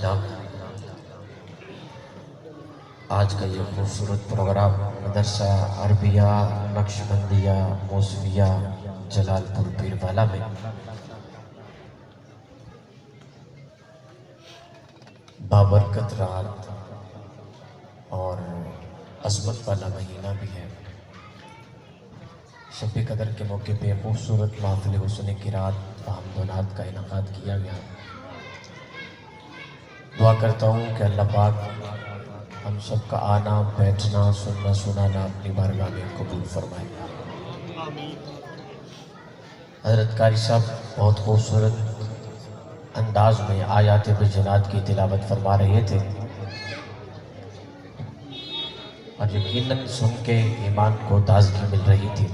نام آج کا یہ خوبصورت پروگرام مدرسہ عربیہ نقشبندیہ موسویہ جلال پور پیروالا میں بابرکت رات اور عظمت والا مہینہ بھی ہے۔ شب قدر کے موقع پہ خوبصورت محفل حسن قرات و حمد و نعت کا انعقاد کیا گیا۔ دعا کرتا ہوں کہ اللہ پاک ہم سب کا آنا بیٹھنا سننا سنانا اپنی بارگاہ میں قبول فرمائے۔ حضرت قاری صاحب بہت خوبصورت انداز میں آیات بینات کی تلاوت فرما رہے تھے اور یقیناً سن کے ایمان کو تازگی مل رہی تھی۔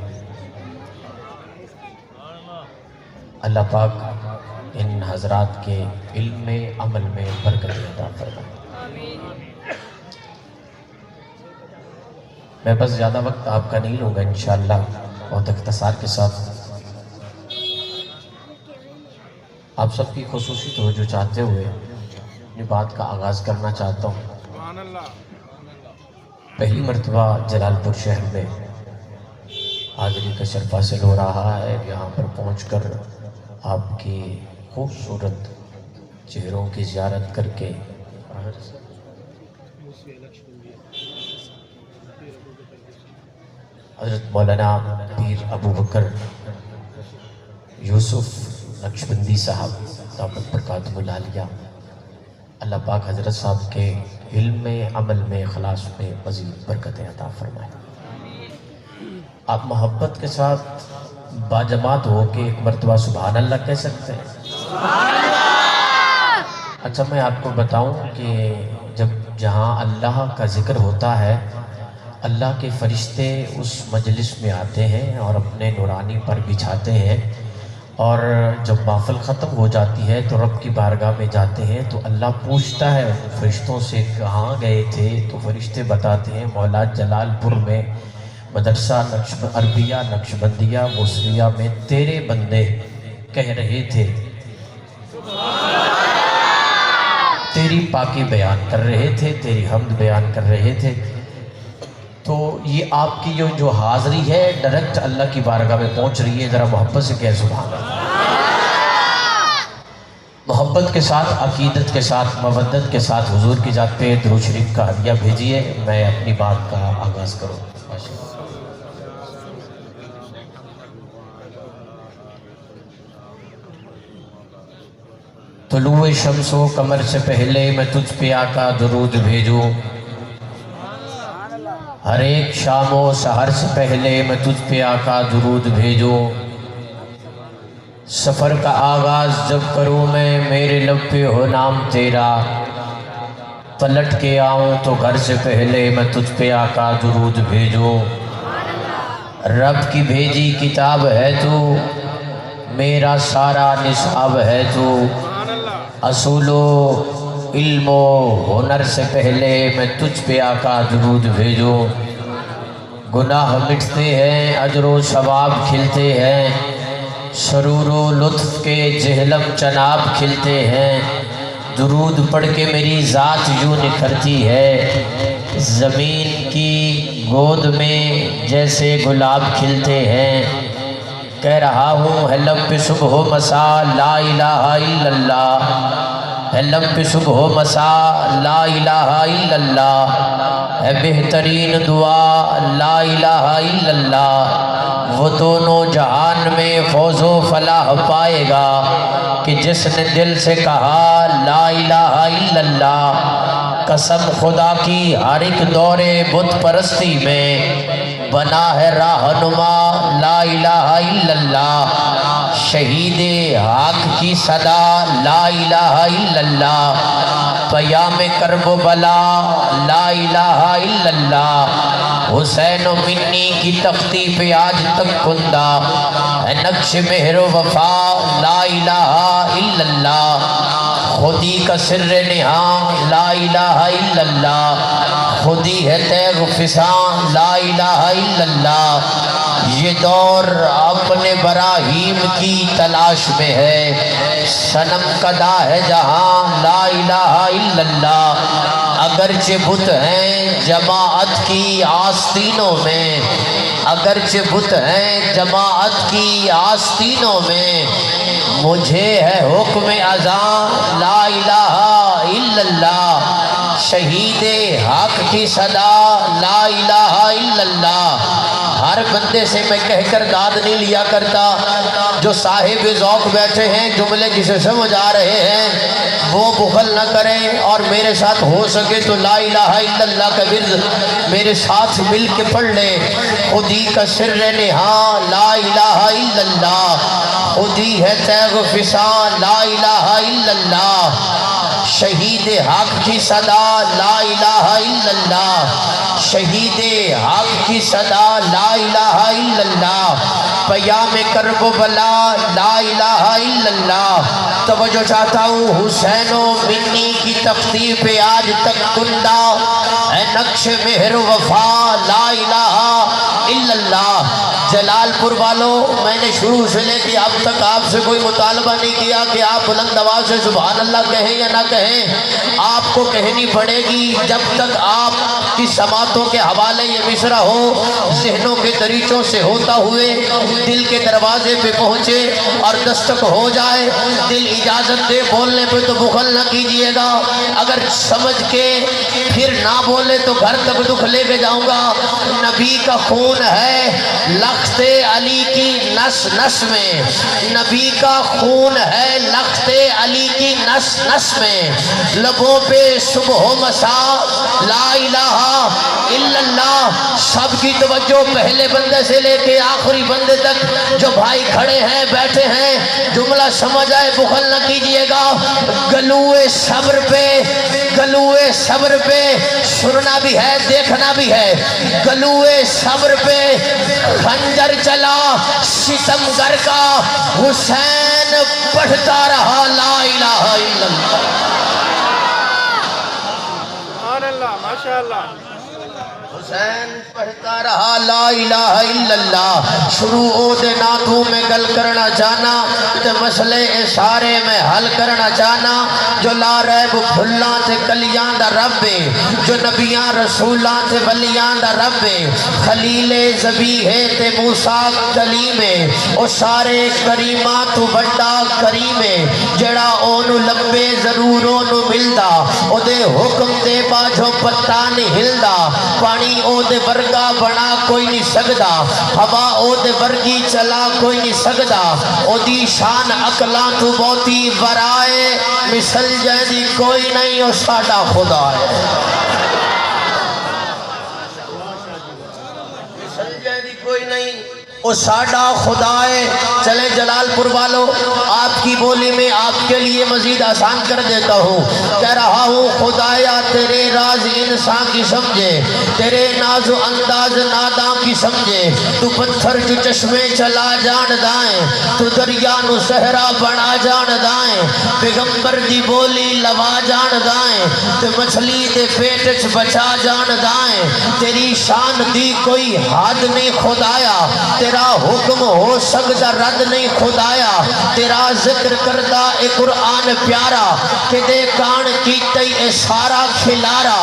اللہ پاک ان حضرات کے علم میں عمل میں برکت عطا فرمائے۔ میں بس زیادہ وقت آپ کا نہیں لوں گا انشاءاللہ، بہت اختصار کے ساتھ آپ سب کی خصوصی توجہ چاہتے ہوئے اپنی بات کا آغاز کرنا چاہتا ہوں۔ پہلی مرتبہ جلال پور شہر میں حاضری کا شرف حاصل ہو رہا ہے۔ یہاں پر پہنچ کر آپ کی خوبصورت چہروں کی زیارت کر کے حضرت مولانا پیر ابو بکر یوسف نقشبندی صاحب دامت برکاتہ العالیہ، اللہ پاک حضرت صاحب کے علم میں عمل میں اخلاص میں مزید برکت عطا فرمائے۔ آپ محبت کے ساتھ باجماعت ہو کے ایک مرتبہ سبحان اللہ کہہ سکتے ہیں؟ اچھا میں آپ کو بتاؤں کہ جب جہاں اللہ کا ذکر ہوتا ہے اللہ کے فرشتے اس مجلس میں آتے ہیں اور اپنے نورانی پر بچھاتے ہیں، اور جب محفل ختم ہو جاتی ہے تو رب کی بارگاہ میں جاتے ہیں تو اللہ پوچھتا ہے فرشتوں سے کہاں گئے تھے، تو فرشتے بتاتے ہیں مولا جلال پور میں مدرسہ عربیہ نقشبندیہ موسویہ میں تیرے بندے کہہ رہے تھے، تیری پاکی بیان کر رہے تھے، تیری حمد بیان کر رہے تھے۔ تو یہ آپ کی جو حاضری ہے ڈائریکٹ اللہ کی بارگاہ میں پہنچ رہی ہے۔ ذرا محبت سے کہہ سبحان اللہ، محبت کے ساتھ عقیدت کے ساتھ مودت کے ساتھ حضور کی ذات پہ درود شریف کا ہدیہ بھیجیے۔ میں اپنی بات کا آغاز کروں۔ طلوع شمس و قمر سے پہلے میں تجھ پہ آقا درود بھیجوں، ہر ایک شام و سحر سے پہلے میں تجھ پہ آقا درود بھیجوں، سفر کا آغاز جب کروں میں میرے لب پہ ہو نام تیرا، پلٹ کے آؤں تو گھر سے پہلے میں تجھ پہ آقا درود بھیجوں، رب کی بھیجی کتاب ہے تو میرا سارا نصاب ہے تو، اصول و علم و ہنر سے پہلے میں تجھ پہ آقا درود بھیجوں، گناہ مٹتے ہیں اجر و ثواب کھلتے ہیں، سرور و لطف کے جہلم چناب کھلتے ہیں، درود پڑھ کے میری ذات یوں نکھرتی ہے، زمین کی گود میں جیسے گلاب کھلتے ہیں، کہہ رہا ہوں ہے لب پہ صبح و مساء لا الہ الا اللہ، ہے لب پہ صبح و مساء لا الہ الا اللہ، ہے بہترین دعا لا الہ الا اللہ، وہ دونوں جہان میں فوز و فلاح پائے گا کہ جس نے دل سے کہا لا الہ الا اللہ، قسم خدا کی ہر ایک دور بت پرستی میں بنا ہے رہنما لا الہ الا اللہ، شہید حق کی صدا لا الہ الا اللہ، پیام کرب و بلا لا الہ الا اللہ، حسین و منی کی تختی پہ آج تک کندہ ہے نقش مہر و وفا لا الہ الا اللہ، خودی کا سر نہاں لا الہ الا اللہ، خودی ہے تیغ فسان لا الہ الا اللہ، یہ دور اپنے براہیم کی تلاش میں ہے، صنم کدا ہے جہاں لا الہ الا اللہ، اگرچہ بت ہیں جماعت کی آستینوں میں، اگرچہ بت ہیں جماعت کی آستینوں میں، مجھے ہے حکم اذان لا الہ الا اللہ، شہید حق کی صدا لا الہ الا اللہ۔ ہر بندے سے میں کہہ کر داد نہیں لیا کرتا، جو صاحب ذوق بیٹھے ہیں جملے جسے سمجھ آ رہے ہیں وہ بخل نہ کریں، اور میرے ساتھ ہو سکے تو لا الہ الا اللہ کا ورد میرے ساتھ مل کے پڑھ لیں۔ خودی کا سر نہاں لا الہ الا اللہ، خودی ہے تیغ فسان لا الہ الا اللہ، شہید حق کی صدا لا الہ الا اللہ، شہید حق کی صدا لا الہ الا اللہ، پیام کرب و بلا لا الہ الا اللہ۔ توجہ چاہتا ہوں، حسین و منی کی تختی پہ آج تک کندہ ہے نقش مہر وفا لا الہ الا اللہ۔ جلال پور والوں، میں نے شروع سے لے کے اب تک آپ سے کوئی مطالبہ نہیں کیا کہ آپ بلند آواز سے سبحان اللہ کہیں یا نہ کہیں، آپ کو کہنی پڑے گی جب تک آپ کی سماعتوں کے حوالے یہ مصرع ہو، ذہنوں کے دریچوں سے ہوتا ہوئے دل کے دروازے پہ پہنچے اور دستک ہو جائے، دل اجازت دے بولنے پہ تو بخل نہ کیجئے گا، اگر سمجھ کے پھر نہ بولے تو گھر تک دکھ لے کے جاؤں گا۔ نبی کا خون ہے لخت علی کی نس نس میں، نبی کا خون ہے لخت علی کی نس نس میں، لبوں پہ صبح و مساء لا الہ الا اللہ۔ سب کی توجہ پہلے بندے سے لے کے آخری بندے تک، جو بھائی کھڑے ہیں بیٹھے ہیں، جملہ سمجھ آئے بخل نہ کیجئے گا۔ گلوئے صبر پہ، گلوئے صبر پہ سننا بھی ہے دیکھنا بھی ہے، گلوئے صبر پہ خنجر چلا ستمگر کا، حسین پڑھتا رہا لا الہ الا اللہ۔ سبحان اللہ، ماشاءاللہ۔ حسین پڑھتا رہا لا الہ الا اللہ۔ شروع دے ناتوں میں گل کرنا چاہنا تے مسئلے سارے میں حل کرنا چاہنا، جو لا ریب پھلاں تے کلیاں دا رب ہے، جو نبیاں رسولاں تے ولیاں دا رب ہے، خلیل ذبیح تے موسیٰ کلیم ہے، او سارے کریماں تو بڑا کریم ہے، جڑا اونو لبے ضرور اونو ملدا، او دے حکم دے باجو پتہ نہیں ہلدا، پانی او دے ورگا بنا کوئی نہیں سکدا، ہوا او دے ورگی چلا کوئی نہیں سکدا، او دی شان عقلاں تو بہتی ورائے، مثل جیدی کوئی نہیں، او ساڈا خدا ہے، مثل جیدی کوئی نہیں، او ساڈا خدا ہے۔ چلے جلال پور والوں، آپ کی بولی میں آپ کے لیے مزید آسان کر دیتا ہوں، کہہ رہا ہوں خدایا تیرے راز انسان کی سمجھے، تیرے ناز و انداز ناداں کی سمجھے، تو پتھر جو چشمے چلا جان دائیں، تو دریا نو صحرا بنا جان دائیں، پیغمبر دی بولی لوا جان دائیں، تو مچھلی دے پیٹ چ بچا جان دائیں، تیری شان دی کوئی حد نہیں خدایا، تیرا حکم ہو سکتا رد نہیں خدایا، تیرا ذکر کردہ اے قرآن پیارا، کہ دے کان کیتے اے سارا کھلارا،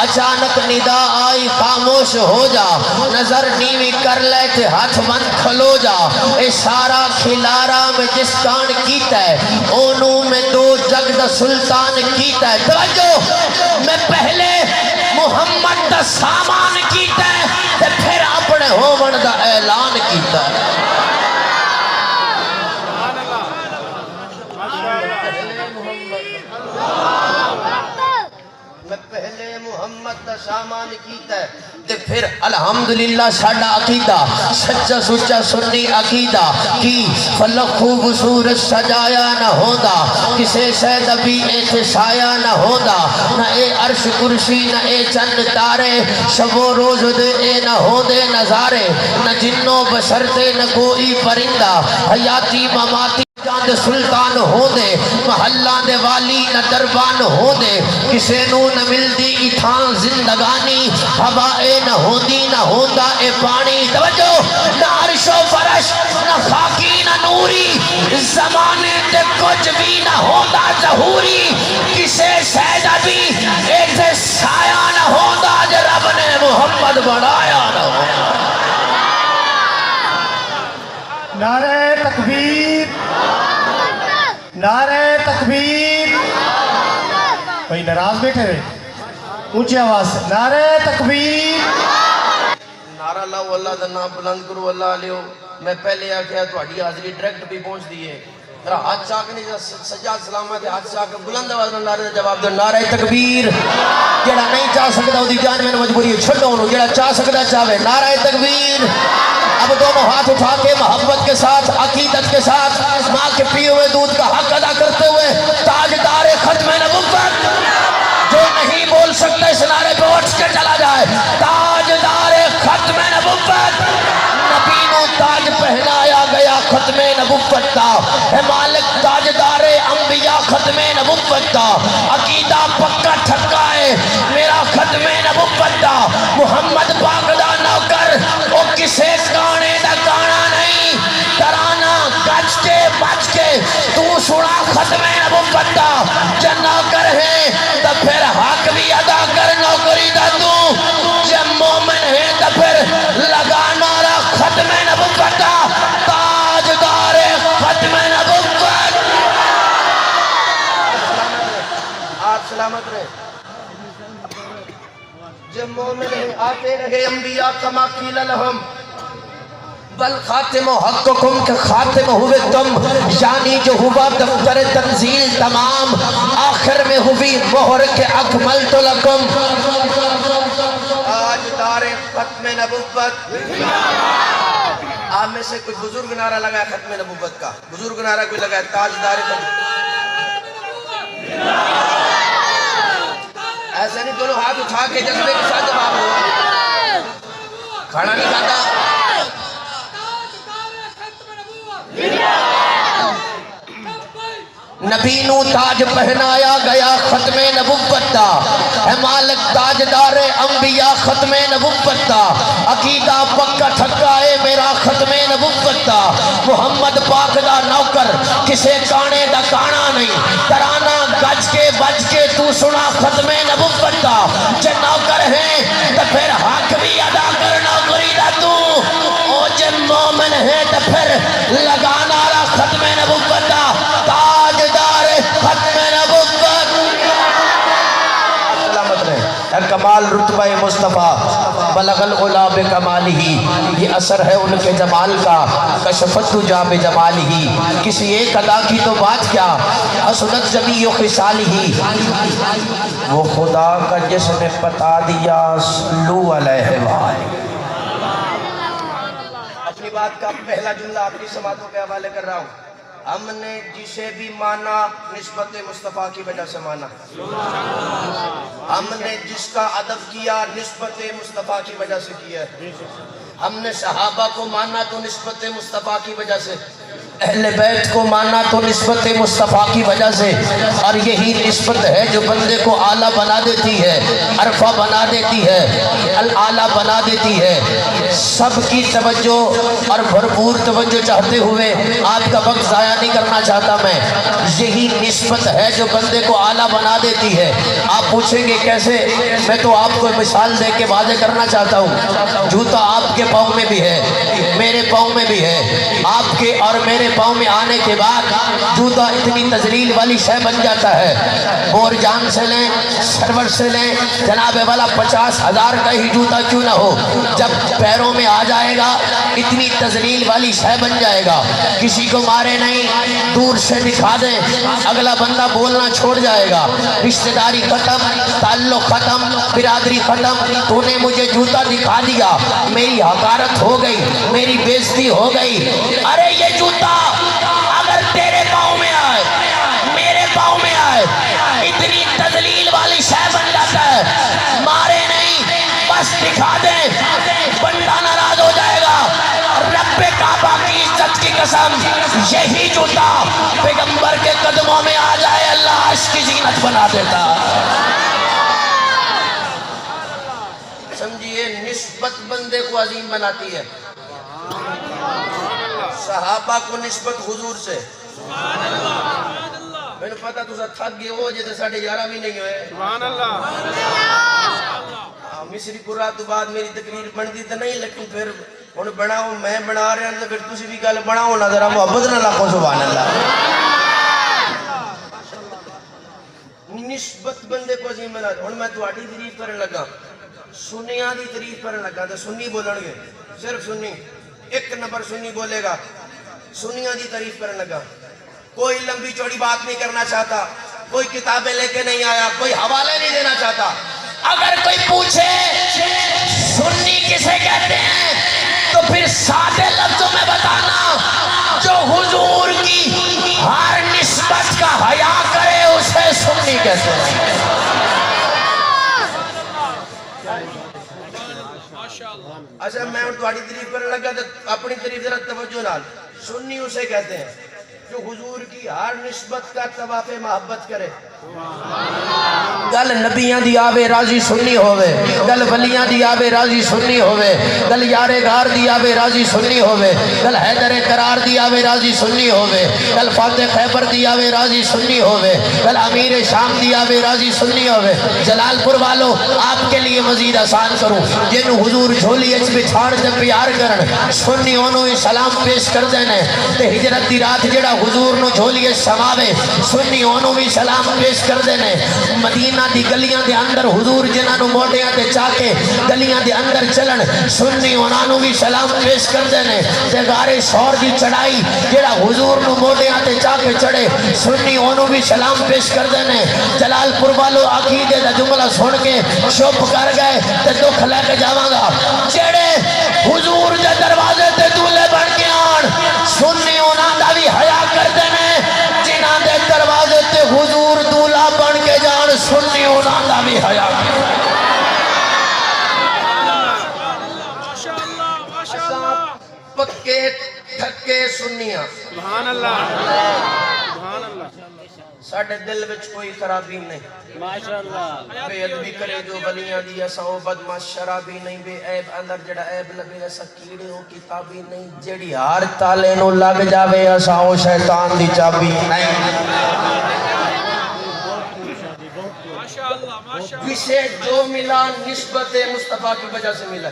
اچانک ندا آئی خاموش ہو جا، نظر نیوی کر لے تے ہاتھ بند کھلو جا، اے سارا کھلارا میں جس کان کیتا ہے، اونوں میں دو جگ دا سلطان کیتا ہے۔ توجہ، میں پہلے محمد دا سامان کیتا ہے تے پھر اپنے ہومن دا اعلان کیتا ہے۔ میں پہلے محمد دا سامان کیتا ہے تے پھر الحمدللہ ساڈا عقیدہ سچا سچا سنی عقیدہ کی، فلک خوب سورج سجایا نہ ہوندا، کسے شہد ابھی ایتھے سایہ نہ ہوندا، نہ اے عرش کرسی نہ اے چند تارے، شب و روز دے اے نہ ہوندے نظارے، نہ جنوں بشر تے نہ کوئی پرندہ، حیاتی مماتی جاند سلطان ہو دے، محلہ دے والی نہ دربان ہو دے، کسے نو نہ ملدی اتھان زندگانی، ہوا اے نہ ہوندی نہ ہوندا اے پانی۔ توجہ، نہ عرش و فرش نہ خاکی نہ نوری زمانے تے کچھ بھی نہ ہوتا ظہوری کسے سیدہ بھی ایک سے سایہ نہ ہوتا جو رب نے محمد بڑھایا نہ ہوتا نعرہ تکبیر نعرہ تکبیر کوئی ناراض بیٹھے ہوئے اونچی آواز سے نعرہ تکبیر نعرہ لاؤ اللہ دا نام بلند کرو اللہ علیہ میں پہلے آکھیا تھوڑی حاضری ڈائریکٹ بھی پہنچ دیئے میرا ہاتھ چاکنے سجاد سلامت ہاتھ چاک بلند آواز میں نعرہ جواب دو نعرہ تکبیر جڑا نہیں چاہ سکتا وہ دی جان میں مجبوری ہے چھڑو انہوں جڑا چاہ سکتا چاہے نعرہ تکبیر اب دونوں ہاتھ اٹھا کے محبت کے ساتھ عقیدت کے ساتھ ماں کے پیے ہوئے دودھ کا حق ادا کرتے ہوئے تاجدار ختم نبوت جو نہیں بول سکتا اس نعرے پہ اٹھ کے چلا جائے تاجدار ختم نبوت نبی نو تاج پہنایا گیا ختم نبوت کا اے مالک تاجدار انبیاء ختم نبوت کا عقیدہ پکا ٹھکا ہے میرا ختم نبوت کا محمد پاک دا نوکر وہ کسے گانے دا گانا نہیں ترانہ گج کے بچ کے تو سنا ختم نبوت کا جب نوکر ہے تو پھر حق بھی ادا کر نوکری دا تو جب مومن ہے تو پھر لگا نعرہ ختم نبوت کا تاجدار ختم نبوت آپ سلامت رہے جب مومن ہے آتے رہے انبیاء کما قیل لہم بل خاتم حقکم کہ خاتم ہوئے تم یعنی جو ہوا دفتر تنزیل تمام آخر میں ہوئی مہر کے اکملت لکم تاجدار ختم نبوت آپ میں سے کوئی بزرگ نعرہ لگا ہے ختم نبوت کا بزرگ نعرہ کوئی لگا ہے تاجدار ختم ایسے نہیں دونوں ہاتھ اٹھا کے جذبے کے ساتھ جواب دو کھانا نہیں کھاتا نبی نو تاج پہنایا گیا ختم نبوت دا اے مالک تاجدار انبیاء ختم نبوت دا عقیدہ پکا ٹھکا ہے میرا ختم نبوت دا محمد پاک دا نوکر کسے کانے دا کانا نہیں ترانہ گج کے بج کے تو سنا ختم نبوت دا جے نوکر ہیں تو پھر حق بھی ادا کر نوکری دا تو او جے مومن ہے تو پھر لگا نعرہ ختم نبوت دا تاجدار ختم نبوت سلامت رہے اے کمال رتبہ مصطفیٰ بلغ العلا بکمالہی یہ اثر ہے ان کے جمال کا کشفت جا بجمالہی کسی ایک ادا کی تو بات کیا حسنت جمیع خصالہی وہ خدا کا جس نے بتا دیا صلو علیہ وآلہ اپنی بات کا پہلا جملہ اپنی سماعتوں کے حوالے کر رہا ہوں ہم نے جسے بھی مانا نسبت مصطفیٰ کی وجہ سے مانا ہم نے جس کا ادب کیا نسبت مصطفیٰ کی وجہ سے کیا ہم نے صحابہ کو مانا تو نسبت مصطفیٰ کی وجہ سے اہل بیت کو مانا تو نسبت مصطفیٰ کی وجہ سے اور یہی نسبت ہے جو بندے کو اعلیٰ بنا دیتی ہے عرفہ بنا دیتی ہے الاعلیٰ بنا دیتی ہے سب کی توجہ اور بھرپور توجہ چاہتے ہوئے آپ کا وقت ضائع نہیں کرنا چاہتا میں یہی نسبت ہے جو بندے کو اعلیٰ بنا دیتی ہے آپ پوچھیں گے کیسے میں تو آپ کو مثال دے کے واضح کرنا چاہتا ہوں جوتا آپ کے پاؤں میں بھی ہے میرے پاؤں میں بھی ہے آپ کے اور میرے پاؤں میں آنے کے بعد جوتا اتنی تذلیل والی شے بن جاتا ہے بور جان سے لیں سرور سے لیں جناب والا 50,000 کا ہی جوتا کیوں نہ ہو جب پیروں میں آ جائے گا اتنی تذلیل والی شے بن جائے گا کسی کو مارے نہیں دور سے دکھا دیں اگلا بندہ بولنا چھوڑ جائے گا رشتہ داری ختم تعلق ختم برادری ختم تو نے مجھے جوتا دکھا دیا میری حقارت ہو گئی میری بےزتی ہو گئی ارے یہ جوتا اگر تیرے پاؤں میں آئے میرے پاؤں میں آئے اتنی تذلیل والی شے بن جاتا ہے مارے نہیں بس دکھا دیں بندہ ناراض ہو جائے گا رب کعبہ کی عزت کی قسم یہی جوتا پیغمبر کے قدموں میں آ جائے اللہ عرش کی زینت بنا دیتا سمجھئے نسبت بندے کو عظیم بناتی ہے صحابہ کو نسبت حضور سے میں نے پتا تو تھک گئے ہو جیسے 11:30 بھی نہیں ہوئے سبحان اللہ مصری قرآ تو بعد میری تقریر بنتی تو نہیں لیکن پھر انہیں بناؤ میں بنا رہے ہیں تو پھر تسی بھی گل بناؤ نہ ذرا محبت نہ لاکھو سبحان اللہ نسبت بندے کو عظیم بنا ہوں میں تہاڈی تعریف کرنے لگا سنیاں دی تعریف کرنے لگا تو سنی بولن گے صرف سنی 1 نمبر سنی بولے گا سنیاں دی تعریف کرنے لگا کوئی لمبی چوڑی بات نہیں کرنا چاہتا کوئی کتابیں لے کے نہیں آیا کوئی حوالے نہیں دینا چاہتا اگر کوئی پوچھے سنی کسے کہتے ہیں تو پھر سادے لفظوں میں بتانا جو حضور کی ہر نسبت کا حیا کرے اسے سنی کہتے ہیں اچھا میں ان تمہاری تعریف کرنے لگا تو اپنی تعریف ذرا توجہ نال سنی اسے کہتے ہیں جو حضور کی ہر نسبت کا طواف محبت کرے گل نبیاں دی آوے راضی سنی ہوئے گل ولیاں دی آوے راضی سنی ہوئے گل یار غار دی آوے راضی سنی ہوئے گل حیدر قرار دی آوے راضی سنی ہوئے گل فاتح خیبر دی آوے راضی سنی ہوئے گل امیر شام دی آوے راضی سنی ہوئے جلال پور والو آپ کے لیے مزید آسان کروں جنہوں حضور جھولی اچ بچھاڑ جب پیار کرن سنی انہوں سلام پیش کر دینے تے ہجرت دی رات جڑا حضور نو جھولی اچ سماوے سنی انہوں بھی سلام پیش کر دینے مدینہ دی گلیاں دے اندر حضور جنہاں نو موٹیاں تے چاکے گلیاں دے اندر چلن سنی انہاں نو بھی سلام پیش کر دینے تے غار شور دی چڑھائی جڑا حضور نو موٹیاں تے چاکے چڑھے سنی انہوں بھی سلام پیش کر دینے جلال پور والو عقیدے دا جملہ سن کے چپ کر گئے تے دکھ لے کے جاواں گا جڑے حضور دے دروازے تے دولے بن کے آن سنی انہاں دا بھی حیا کر دینے جنہاں دے دروازے تے حضور دولا بن کے جان سنی انہاں دا بھی حیا کر پکے تھکے سنیاں سبحان اللہ سبحان اللہ ساڑھے دل وچ کوئی خرابی نہیں بے ادبی کرے جو ولیاں دی اساں بدماش شرابی نہیں بے عیب اندر جڑا عیب لگے اساں کیڑے ہو کتابی نہیں جڑی ہر تالے نو لگ جاوے اساں او شیطان دی چابی نہیں کسے جو ملا نسبت مصطفیٰ کی وجہ سے ملا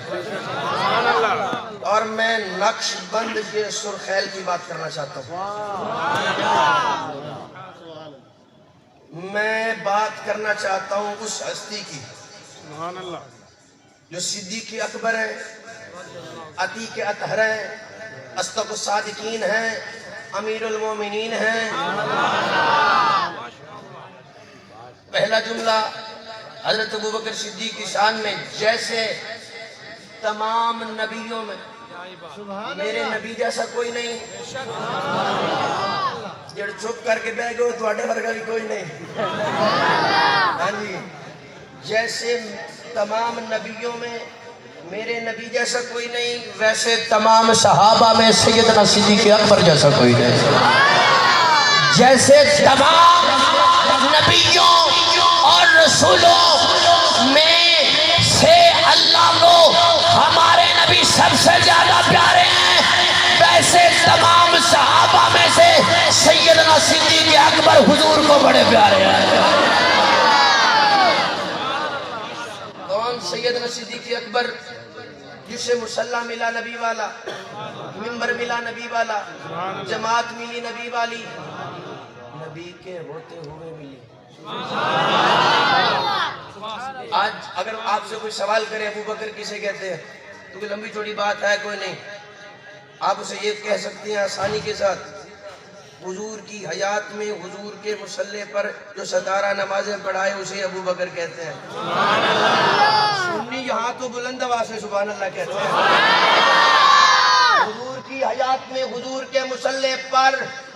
اور میں نقش بند کے سرخیل کی بات کرنا چاہتا ہوں میں بات کرنا چاہتا ہوں اس ہستی کی سبحان اللہ جو صدیق اکبر ہیں عتیق اطہر ہیں اصدق الصادقین ہیں امیر المومنین ہیں پہلا جملہ حضرت ابوبکر صدیق کی شان میں جیسے تمام نبیوں میں میرے نبی جیسا کوئی نہیں جڑ چھپ کر کے بہ گئے تو اڈے ورگا بھی کوئی نہیں ہاں جی جیسے تمام نبیوں میں میرے نبی جیسا کوئی نہیں ویسے تمام صحابہ میں سیدنا صدیق اکبر جیسا کوئی نہیں جیسے تمام نبیوں اور رسولوں میں سے اللہ کو ہمارے نبی سب سے زیادہ پیارے ہیں ویسے تمام صحابہ میں سے سیدنا صدیق اکبر حضور کو بڑے پیارے ہیں کون سیدنا صدیق اکبر جسے مسلح ملا نبی والا ممبر ملا نبی والا جماعت ملی نبی والی نبی کے ہوتے ہوئے ملی آج اگر آپ سے کوئی سوال کرے ابوبکر کسے کہتے ہیں تو کوئی لمبی چوڑی بات ہے کوئی نہیں آپ اسے یہ کہہ سکتے ہیں آسانی کے ساتھ حضور کی حیات میں حضور کے مصلی پر جو ستارہ نمازیں پڑھائے اسے ابوبکر کہتے ہیں سنی یہاں تو بلند آواز سے سبحان اللہ کہتے ہیں حضور کی حیات میں حضور کے مصلی پر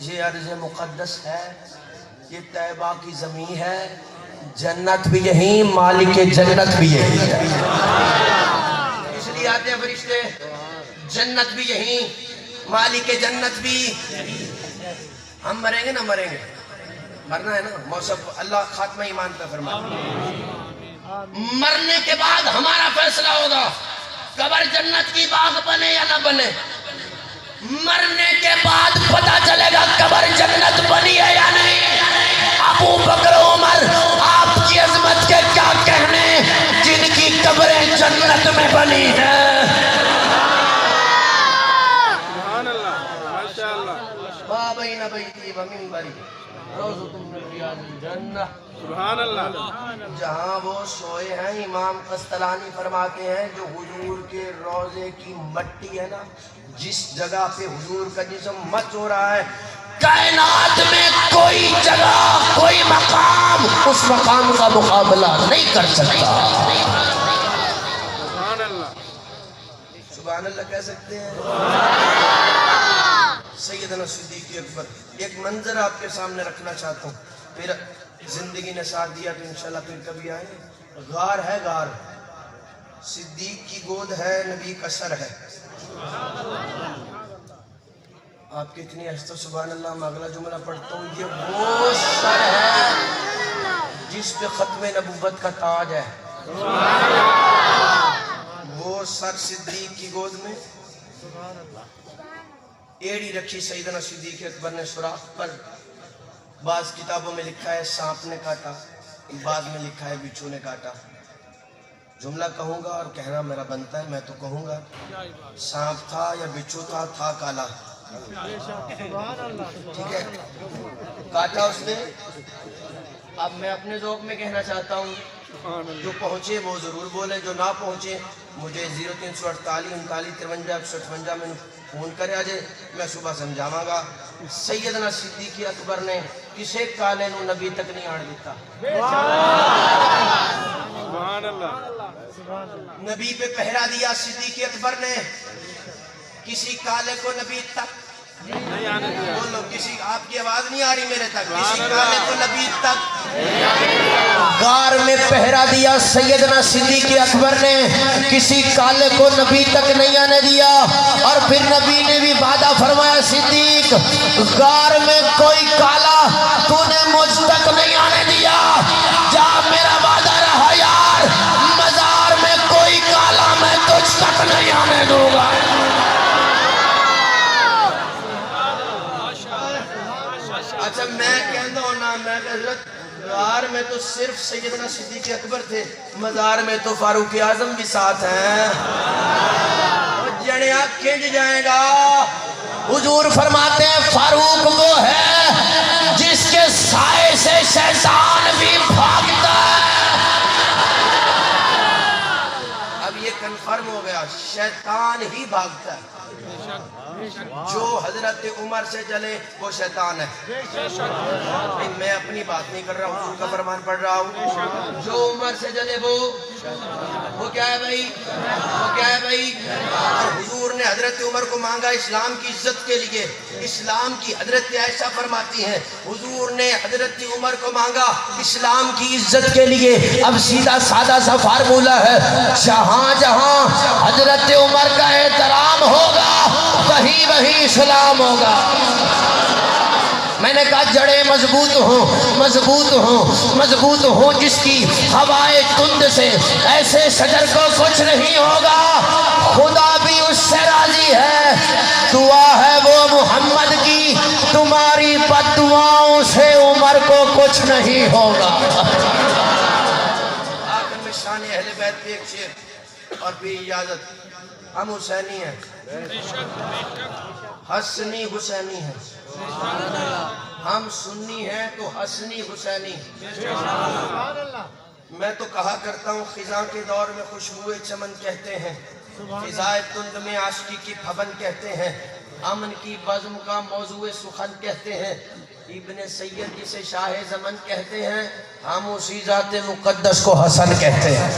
یہ عرض مقدس ہے، یہ طیبہ کی زمین ہے، جنت بھی یہیں، مالک جنت بھی یہیں ہے۔ اس لیے آتے ہیں فرشتے، جنت بھی یہیں، مالک جنت بھی۔ ہم مریں گے نہ مریں گے، مرنا ہے نا، موصف اللہ خاتمہ ایمان پہ فرمائے، مرنے کے بعد ہمارا فیصلہ ہوگا قبر جنت کی باغ بنے یا نہ بنے۔ مرنے کے بعد پتہ چلے گا قبر جنت بنی ہے یا نہیں۔ ابو بکر عمر آپ کی عظمت کے کیا کہنے جن کی قبریں جنت میں بنی ہیں۔ سبحان اللہ، ماشاءاللہ، ما بین بیتی و منبری روضۃ من ریاض الجنہ۔ سبحان اللہ، جہاں وہ سوئے ہیں، امام قسطلانی فرماتے ہیں جو حضور کے روضے کی مٹی ہے نا، جس جگہ پہ حضور کا جسم مچ ہو رہا ہے، کائنات میں کوئی جگہ کوئی مقام اس مقام کا مقابلہ نہیں کر سکتا۔ سبحان اللہ، سبحان اللہ کہہ سکتے ہیں۔ سیدنا صدیق اکبر، ایک منظر آپ کے سامنے رکھنا چاہتا ہوں، پھر زندگی نے ساتھ دیا تو انشاءاللہ پھر کبھی آئیں۔ غار ہے، غار، صدیق کی گود ہے، نبی کا سر ہے۔ آپ کی اتنی ہستے سبحان اللہ، میں اگلا جملہ پڑھتا ہوں، یہ وہ سر ہے جس پہ ختم نبوت کا تاج ہے۔ وہ سر صدیق کی گود میں، ایڑی رکھی سیدنا صدیق اکبر نے سوراخ پر۔ بعض کتابوں میں لکھا ہے سانپ نے کاٹا، بعض میں لکھا ہے بچھو نے کاٹا۔ جملہ کہوں گا اور کہنا میرا بنتا ہے، میں تو کہوں گا سانپ تھا یا بچھو تھا کالا، ٹھیک ہے، کاٹا اس نے۔ اب میں اپنے ذوق میں کہنا چاہتا ہوں، جو پہنچے وہ ضرور بولے، جو نہ پہنچے مجھے 0348 39 53 158 میں فون کرے آجے، میں صبح سمجھاواں گا۔ سیدنا صدیق اکبر نے کسے کالے نو نبی تک نہیں آڑ دیتا۔ سبحان اللہ، نبی پہ پہرا دیا صدیق اکبر نے، کسی کالے کو نبی تک نہیں آنے دیا۔ بولو، کسی، آپ کی آواز نہیں آ رہی میرے تک، کسی کالے کو نبی تک۔ غار میں پہرا دیا سیدنا صدیق اکبر نے، کسی کالے کو نبی تک نہیں آنے دیا۔ اور پھر نبی نے بھی وعدہ فرمایا، صدیق غار میں کوئی کالا تو نے مجھ تک نہیں آنے دیا، جا میرا وعدہ رہا یار، مزار میں کوئی کالا میں تجھ تک نہیں آنے دوں گا۔ اچھا میں کہنا ہونا، میں حضرت غار میں تو صرف سیدنا صدیق اکبر تھے، مزار میں تو فاروق اعظم بھی ساتھ ہیں، جڑیاں کھنچ جائے گا۔ حضور فرماتے ہیں فاروق وہ ہے جس کے سائے سے شیطان بھی بھاگتا ہے۔ اب یہ کنفرم ہو گیا، شیطان ہی بھاگتا ہے۔ جو حضرت عمر سے چلے وہ شیطان ہے۔ میں اپنی بات نہیں کر رہا ہوں، حضور کا فرمان پڑھ رہا ہوں۔ جو عمر سے چلے وہ کیا ہے بھائی، وہ کیا ہے بھائی۔ اور حضور نے حضرت عمر کو مانگا اسلام کی عزت کے لیے، اسلام کی حضرت عائشہ فرماتی ہیں حضور نے حضرت عمر کو مانگا اسلام کی عزت کے لیے۔ اب سیدھا سادہ سا فارمولہ ہے، جہاں جہاں حضرت عمر کا احترام ہوگا وہی اسلام ہوگا۔ میں نے کہا جڑیں مضبوط ہوں، جس کی ہوائے تند سے ایسے شجر کو کچھ نہیں ہوگا، خدا بھی اس سے راضی ہے۔ دعا ہے وہ محمد کی، تمہاری بد دعاؤں سے عمر کو کچھ نہیں ہوگا۔ آخر میں شان اہل بیت کی ایک شعر اور بھی اجازت۔ ہم حسینی ہیں، حسنی حسینی ہیں، ہم سنی ہیں تو حسنی حسینی۔ میں تو کہا کرتا ہوں خزاں کے دور میں خوشبوئے چمن کہتے ہیں، فضائے تند میں عاشقی کی پھبن کہتے ہیں، امن کی بزم کا موضوع سخن کہتے ہیں، ابن سید جسے شاہ زمن کہتے ہیں، ہم اسی ذات مقدس کو حسن کہتے ہیں۔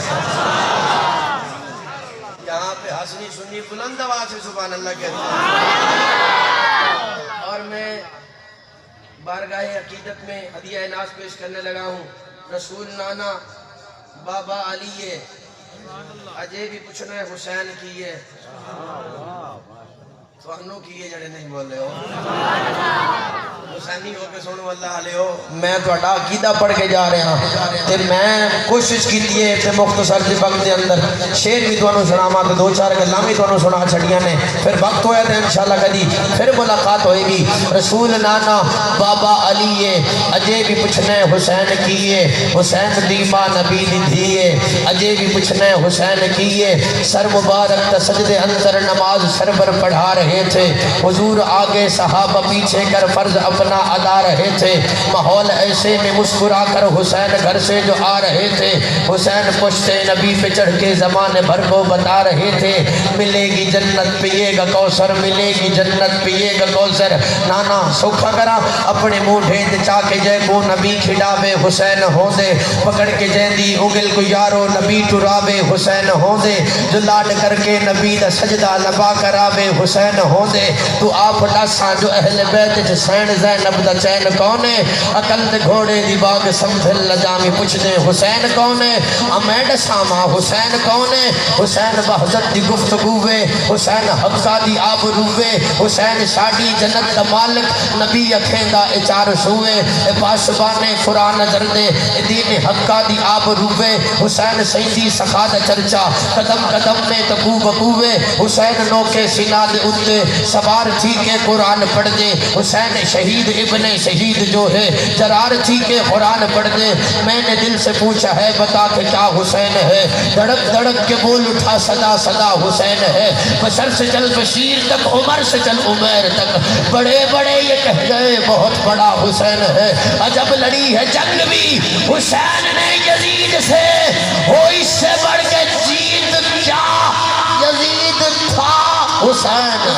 یہاں پہ حسنی سنی بلند آواز سے سبحان اللہ کہتے ہیں۔ اور میں بارگاہ عقیدت میں ہدیہ ناز پیش کرنے لگا ہوں. رسول نانا بابا علی اجے بھی پوچھنا ہے حسین کی ہے تھانوں کی ہے جڑے نہیں بولے ہو حسینی ہو کے سنو اللہ علیہ ہو. میں تہاڈا عقیدہ پڑھ کے جا رہا ہاں تے میں کوشش کیتی ہے تے مختصر جی وقت دے اندر شعر بھی تانوں سناواں تے دو چار گلاں بھی تانوں سنا چھڑیاں نے. پھر وقت ہویا تے انشاءاللہ کدی پھر ملاقات ہوئے گی. رسول نانا بابا علی اجے بھی پوچھنا ہے حسین کی ہے حسین دی ماں نبی دی دھی ہے اجے بھی پوچھنا ہے حسین کی ہے. سر مبارک سجدے اندر نماز سر پر پڑھا رہے تھے حضور آگے صحابہ پیچھے کر فرض اپنا ادا رہے تھے. ماحول ایسے میں مسکرا کر حسین گھر سے جو آ رہے تھے حسین پشتے نبی پہ چڑھ کے زمانے بھر کو بتا رہے تھے ملے گی جنت پیے گا کوثر ملے گی جنت پیے گا کوثر. نانا سوکھا کرا اپنے منہ ڈھید چا کے جے کو نبی کھڑاوے حسین ہوں دے پکڑ کے جے دی انگل کو یارو نبی ٹراوے حسین ہوں دے جو لاڈ کر کے نبی دا سجدہ لبا کراوے حسین ہوں دے. تو آپ ڈاساں جو اہل بیت سین زینب دا چین کون ہے عقل دے گھوڑے دی باغ سنبھل لجامی پوچھ دے حسین کون ہے میں ڈساں ماں حسین کون ہے. حسین بہجت دی گفتگوے حسین حقہ دی آب روے حسین شادی جنت دا مالک نبی اکھیں دا اچار سوئے اے پاسبانے قرآن نظر دے اے دین حقہ دی آب روے حسین سیدی سخا دا چرچا قدم قدم میں تکو بکوے حسین نو کے سینہ دے اتے سوار تھی کے قرآن پڑھ دے حسین شہید ابن شہید جو ہے جرار تھی کے قرآن پڑھ دے. میں نے دل سے پوچھا ہے بتا کہ کیا حسین ہے دھڑک دھڑک کے بول اٹھا صدا صدا حسین ہے. بشر سے چل بشیر تک عمر سے چل عمیر تک بڑے بڑے یہ کہہ گئے بہت بڑا حسین ہے. عجب لڑی ہے جنگ بھی حسین نے یزید سے ہو اس سے بڑھ کے جیت کیا یزید تھا حسین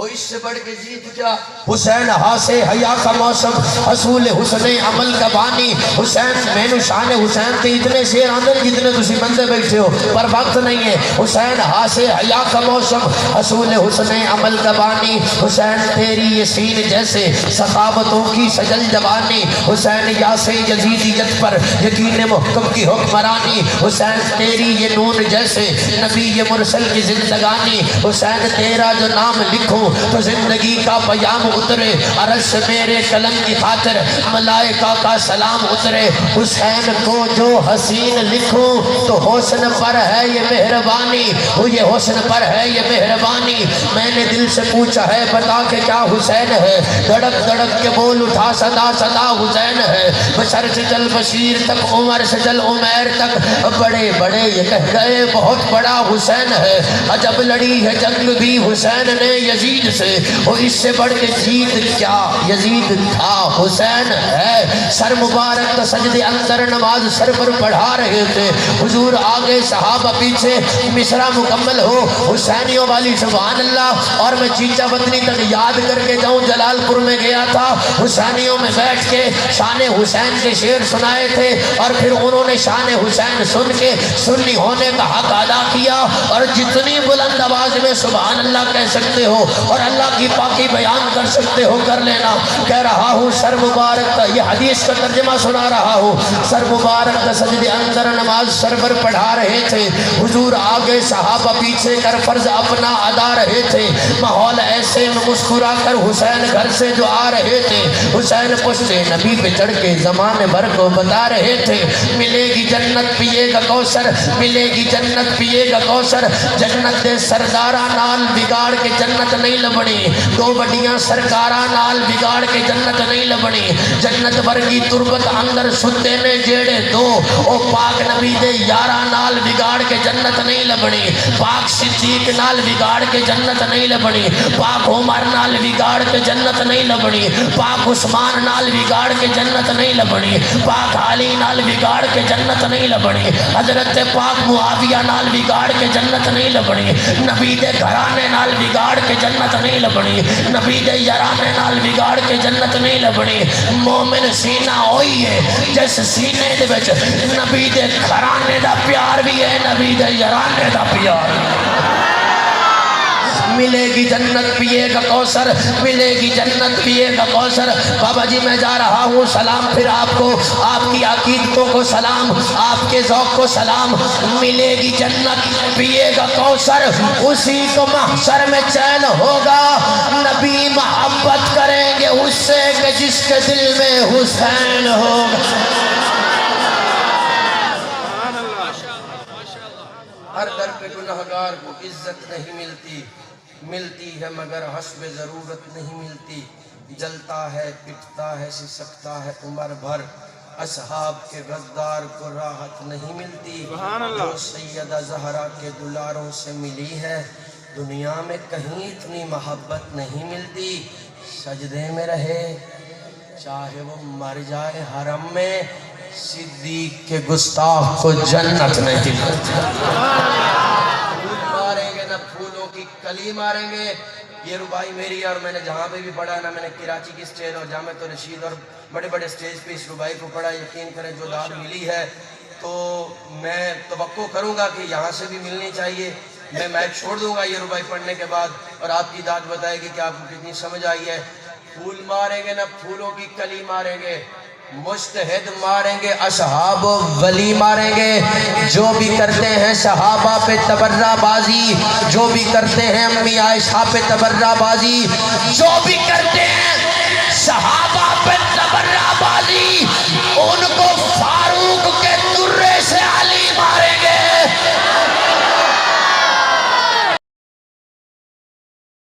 اس سے بڑھ کے جیت کیا حسین ہاسے حیا کا موسم حصول حسن عمل کا بانی. حسین میں نو شان حسین کے اتنے شیر آندر جتنے تسی بندے بیٹھے ہو پر وقت نہیں ہے. حسین ہاسے حیا کا موسم حصول حسن عمل کا بانی. حسین تیری یہ سین جیسے سخاوتوں کی سجل جوانی. حسین یاسے یزیدیت پر یقین محکم کی حکمرانی. حسین تیری یہ نون جیسے نبی یہ مرسل کی زندگانی. حسین تیرا جو نام لکھوں تو زندگی کا پیام اترے عرش میرے قلم کی خاطر ملائکہ کا سلام اترے. حسین کو جو حسین لکھوں تو حسن پر ہے یہ مہربانی وہ یہ حسن پر ہے یہ مہربانی. میں نے دل سے پوچھا ہے بتا کہ کیا حسین ہے دھڑک دھڑک کے بول اٹھا صدا صدا حسین ہے. بشر سے چل بشیر تک عمر سے چل عمیر تک بڑے بڑے یہ کہہ گئے بہت بڑا حسین ہے. عجب لڑی ہے جنگ بھی حسین نے یزید سے اور اس سے بڑھ کے جیت کیا یزید تھا حسین ہے. سر مبارک سجدے اندر نماز سر پر پڑھا رہے تھے حضور آگے صحابہ پیچھے مصرع مکمل ہو حسینیوں والی سبحان اللہ. اور میں چیچا وطنی تک یاد کر کے جاؤں جلال پور میں گیا تھا حسینیوں میں بیٹھ کے شان حسین کے شعر سنائے تھے اور پھر انہوں نے شان حسین سن کے سنی ہونے کا حق ادا کیا. اور جتنی بلند آواز میں سبحان اللہ کہہ سکتے ہو اور اللہ کی پاکی بیان کر سکتے ہو کر لینا. کہہ رہا ہوں سر مبارک یہ حدیث کا ترجمہ سنا رہا ہوں. سر مبارک سجدے اندر نماز سر پر پڑھا رہے تھے حضور آگے صحابہ پیچھے کر فرض اپنا ادا رہے تھے. ماحول ایسے میں مسکرا کر حسین گھر سے جو آ رہے تھے حسین پشتے نبی پہ چڑھ کے زمانے بھر کو بتا رہے تھے ملے گی جنت پیے گا کوثر ملے گی جنت پیے گا کوثر. جنت دے سردارہ نال بگاڑ کے جنت نہیں لبنی دو بڑیاں سرکاراں نال بگاڑ کے جنت نہیں لبنی. جنت ورگی تربت اندر ستے نے جیڑے دو او پاک نبی دے یاراں نال بگاڑ کے جنت نہیں لبنی. پاک صدیق نال بگاڑ کے جنت نہیں لبنی. پاک عمر نال بگاڑ کے جنت نہیں لبنی. پاک عثمان نال بگاڑ کے جنت نہیں لبنی. پاک علی نال بگاڑ کے جنت نہیں لبنی. حضرت پاک معاویہ نال بگاڑ کے جنت نہیں لبنی. نبی دے گھرانے نال بگاڑ کے جنت نہیں لبنی. نبی دے یارانے نال بگاڑ کے جنت نہیں لبنی. مومن سینہ ہوئی ہے جس سینے دے وچ نبی دے گھرانے دا پیار بھی ہے نبی دے یارانے دا پیار. ملے گی جنت پیے گا کوثر، ملے گی جنت پیے گا کوثر۔ بابا جی میں جا رہا ہوں، سلام پھر آپ کو، آپ کی عقیدتوں کو سلام، آپ کے ذوق کو سلام۔ ملے گی جنت پیے گا کوثر، اسی کو محشر میں چین ہوگا۔ نبی محبت کریں گے اس سے کہ جس کے دل میں حسین ہوگا۔ سبحان اللہ ہر در پہ گنہگار کو عزت نہیں ملتی، ملتی ہے مگر حسب ضرورت نہیں ملتی۔ جلتا ہے، پٹتا ہے، سسکتا ہے عمر بھر، اصحاب کے غدار کو راحت نہیں ملتی۔ سبحان اللہ۔ جو سیدہ زہرا کے دلاروں سے ملی ہے، دنیا میں کہیں اتنی محبت نہیں ملتی۔ سجدے میں رہے چاہے وہ مر جائے حرم میں، صدیق کے گستاخ کو جنت نہیں ملتی۔ پھول ماریں گے نہ پھولوں کی کلی ماریں گے۔ یہ ربائی میری ہے، اور میں نے جہاں پہ بھی پڑھا نا، میں نے کراچی کی سٹیج اور جامعہ رشید اور بڑے بڑے سٹیج پہ اس ربائی کو پڑھا۔ یقین کریں جو داد ملی ہے تو میں توقع کروں گا کہ یہاں سے بھی ملنی چاہیے۔ میں مائک چھوڑ دوں گا یہ ربائی پڑھنے کے بعد، اور آپ کی داد بتائے گی کہ آپ کو کتنی سمجھ آئی ہے۔ پھول ماریں گے نہ پھولوں کی کلی ماریں گے، مجتہد ماریں گے، اصحاب و ولی ماریں گے۔ جو بھی کرتے ہیں صحابہ پہ تبرہ بازی، جو بھی کرتے ہیں امی عائشہ پہ تبرہ بازی، جو بھی کرتے ہیں صحابہ پہ تبرہ بازی، ان کو